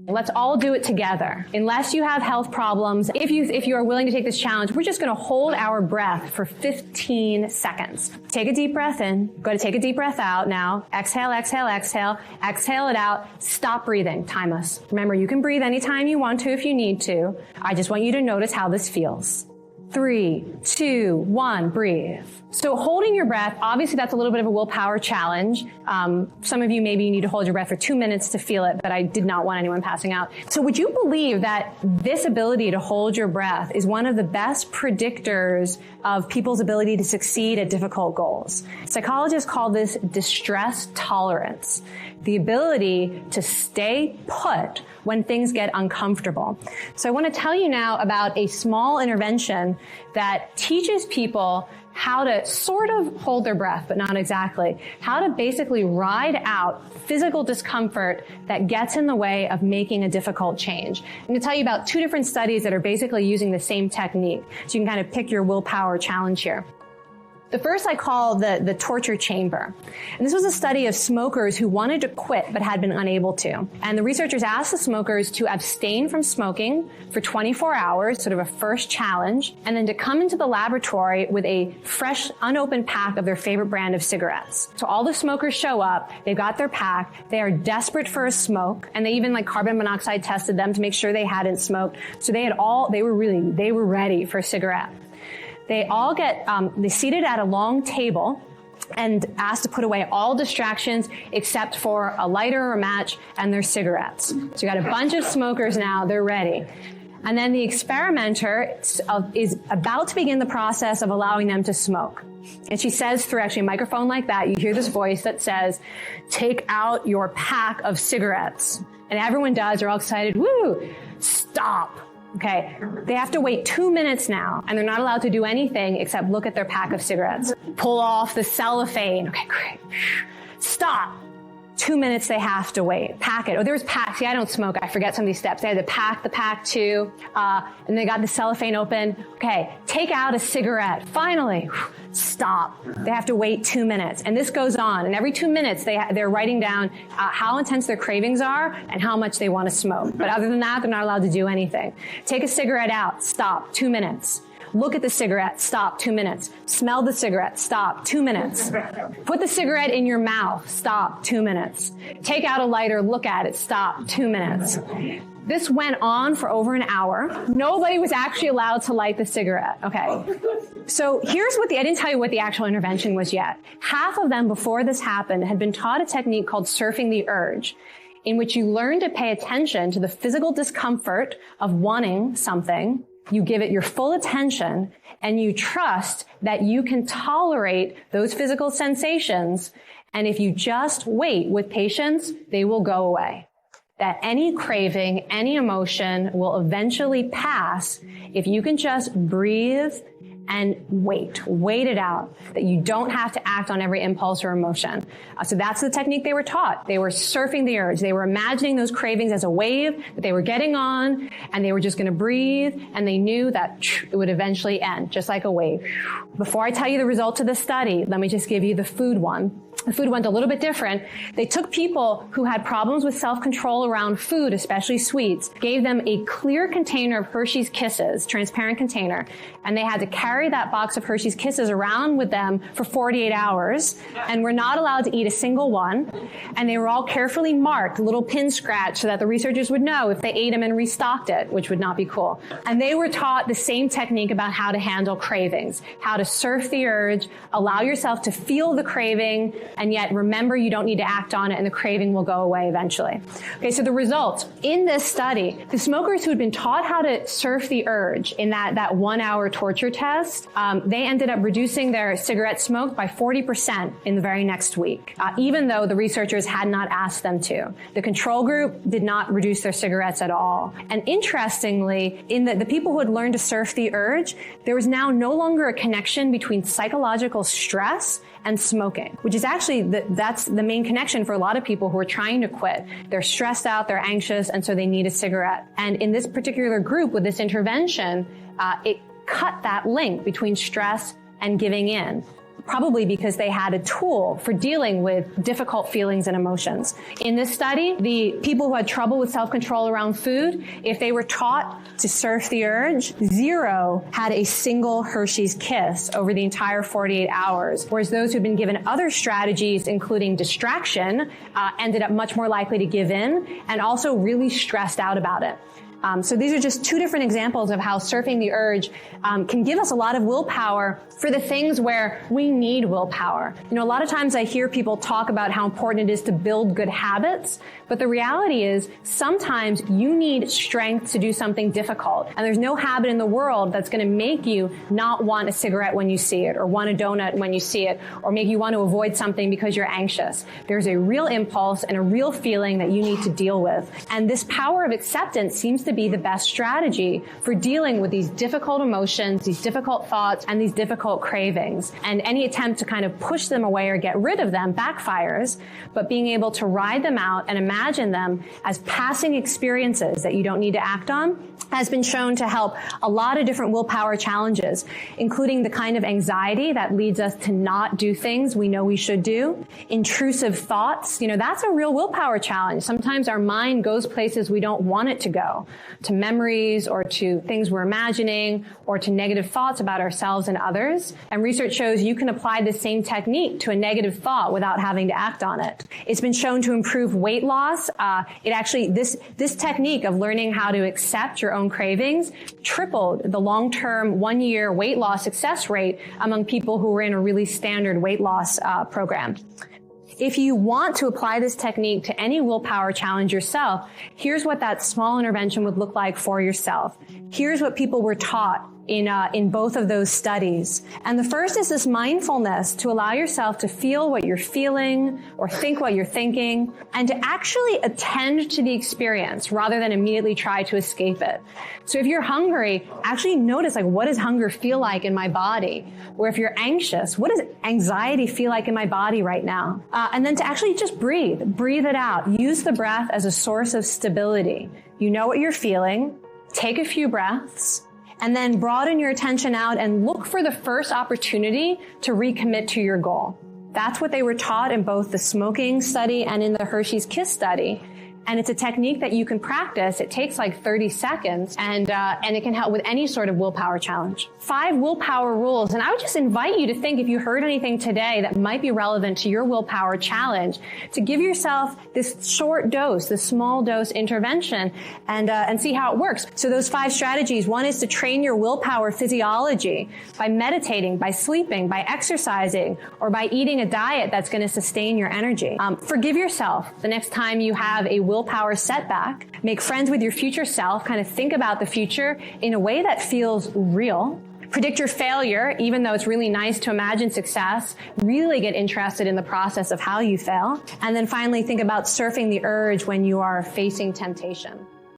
Let's all do it together. Unless you have health problems, if you are willing to take this challenge, we're just going to hold our breath for 15 seconds. Take a deep breath in. Go to take a deep breath out now. Exhale, exhale, exhale. Exhale it out. Stop breathing. Time us. Remember, you can breathe anytime you want to if you need to. I just want you to notice how this feels. 3, 2, 1, breathe. So holding your breath, obviously that's a little bit of a willpower challenge. Some of you maybe need to hold your breath for 2 minutes to feel it, but I did not want anyone passing out. So would you believe that this ability to hold your breath is one of the best predictors of people's ability to succeed at difficult goals? Psychologists call this distress tolerance, the ability to stay put when things get uncomfortable. So I want to tell you now about a small intervention that teaches people how to sort of hold their breath, but not exactly. How to basically ride out physical discomfort that gets in the way of making a difficult change. I'm going to tell you about 2 different studies that are basically using the same technique. So you can kind of pick your willpower challenge here. The first I call the torture chamber. And this was a study of smokers who wanted to quit but had been unable to. And the researchers asked the smokers to abstain from smoking for 24 hours, sort of a first challenge, and then to come into the laboratory with a fresh, unopened pack of their favorite brand of cigarettes. So all the smokers show up, they've got their pack, they are desperate for a smoke, and they even carbon monoxide tested them to make sure they hadn't smoked. So they were ready for a cigarette. They all get they seated at a long table and asked to put away all distractions except for a lighter or a match and their cigarettes. So you got a bunch of smokers now, they're ready. And then the experimenter is about to begin the process of allowing them to smoke. And she says through actually a microphone like that, you hear this voice that says, "Take out your pack of cigarettes." And everyone does, they're all excited, woo, stop. Okay, they have to wait 2 minutes now, and they're not allowed to do anything except look at their pack of cigarettes. Pull off the cellophane. Okay, great. Stop. 2 minutes they have to wait. Pack it. Oh, there was pack. See, I don't smoke. I forget some of these steps. They had to pack the pack too. And they got the cellophane open. Okay, take out a cigarette. Finally, stop. They have to wait 2 minutes. And this goes on. And every 2 minutes, they're writing down how intense their cravings are and how much they want to smoke. But other than that, they're not allowed to do anything. Take a cigarette out. Stop. 2 minutes. Look at the cigarette, stop, 2 minutes. Smell the cigarette, stop, 2 minutes. Put the cigarette in your mouth, stop, 2 minutes. Take out a lighter, look at it, stop, 2 minutes. This went on for over an hour. Nobody was actually allowed to light the cigarette, okay? So here's I didn't tell you what the actual intervention was yet. Half of them before this happened had been taught a technique called surfing the urge, in which you learn to pay attention to the physical discomfort of wanting something. You give it your full attention, and you trust that you can tolerate those physical sensations. And if you just wait with patience, they will go away. That any craving, any emotion will eventually pass if you can just breathe and wait it out, that you don't have to act on every impulse or emotion. So that's the technique they were taught. They were surfing the urge. They were imagining those cravings as a wave that they were getting on, and they were just going to breathe, and they knew that it would eventually end, just like a wave. Before I tell you the results of this study, let me just give you the food one. The food went a little bit different. They took people who had problems with self-control around food, especially sweets, gave them a clear container of Hershey's Kisses, transparent container, and they had to carry that box of Hershey's Kisses around with them for 48 hours, and were not allowed to eat a single one. And they were all carefully marked, little pin scratch, so that the researchers would know if they ate them and restocked it, which would not be cool. And they were taught the same technique about how to handle cravings, how to surf the urge, allow yourself to feel the craving, and yet remember you don't need to act on it, and the craving will go away eventually. Okay, so the results. In this study, the smokers who had been taught how to surf the urge in that 1 hour torture test, they ended up reducing their cigarette smoke by 40% in the very next week, even though the researchers had not asked them to. The control group did not reduce their cigarettes at all. And interestingly, in the people who had learned to surf the urge, there was now no longer a connection between psychological stress and smoking, which is actually that's the main connection for a lot of people who are trying to quit. They're stressed out, they're anxious, and so they need a cigarette. And in this particular group with this intervention, it cut that link between stress and giving in. probably because they had a tool for dealing with difficult feelings and emotions. In this study, the people who had trouble with self-control around food, if they were taught to surf the urge, 0 had a single Hershey's Kiss over the entire 48 hours, whereas those who'd been given other strategies, including distraction, ended up much more likely to give in and also really stressed out about it. So these are just 2 different examples of how surfing the urge can give us a lot of willpower for the things where we need willpower. You know, a lot of times I hear people talk about how important it is to build good habits, but the reality is sometimes you need strength to do something difficult. And there's no habit in the world that's going to make you not want a cigarette when you see it, or want a donut when you see it, or make you want to avoid something because you're anxious. There's a real impulse and a real feeling that you need to deal with. And this power of acceptance seems to be the best strategy for dealing with these difficult emotions, these difficult thoughts, and these difficult cravings. And any attempt to kind of push them away or get rid of them backfires, but being able to ride them out and imagine them as passing experiences that you don't need to act on has been shown to help a lot of different willpower challenges, including the kind of anxiety that leads us to not do things we know we should do. Intrusive thoughts, you know, that's a real willpower challenge. Sometimes our mind goes places we don't want it to go, to memories or to things we're imagining or to negative thoughts about ourselves and others. And research shows you can apply the same technique to a negative thought without having to act on it. It's been shown to improve weight loss. This technique of learning how to accept your own cravings tripled the long-term 1-year weight loss success rate among people who were in a really standard weight loss program. If you want to apply this technique to any willpower challenge yourself, here's what that small intervention would look like for yourself. Here's what people were taught in both of those studies. And the first is this mindfulness to allow yourself to feel what you're feeling or think what you're thinking and to actually attend to the experience rather than immediately try to escape it. So if you're hungry, actually notice, like, what does hunger feel like in my body? Or if you're anxious, what does anxiety feel like in my body right now? And then to actually just breathe it out. Use the breath as a source of stability. You know what you're feeling. Take a few breaths. And then broaden your attention out and look for the first opportunity to recommit to your goal. That's what they were taught in both the smoking study and in the Hershey's Kiss study. And it's a technique that you can practice. It takes like 30 seconds and it can help with any sort of willpower challenge. 5 willpower rules. And I would just invite you to think, if you heard anything today that might be relevant to your willpower challenge, to give yourself this short dose, this small dose intervention and see how it works. So those 5 strategies, one is to train your willpower physiology by meditating, by sleeping, by exercising, or by eating a diet that's going to sustain your energy. Forgive yourself the next time you have a willpower setback. Make friends with your future self. Kind of think about the future in a way that feels real. Predict your failure, even though it's really nice to imagine success. Really get interested in the process of how you fail. And then finally, think about surfing the urge when you are facing temptation.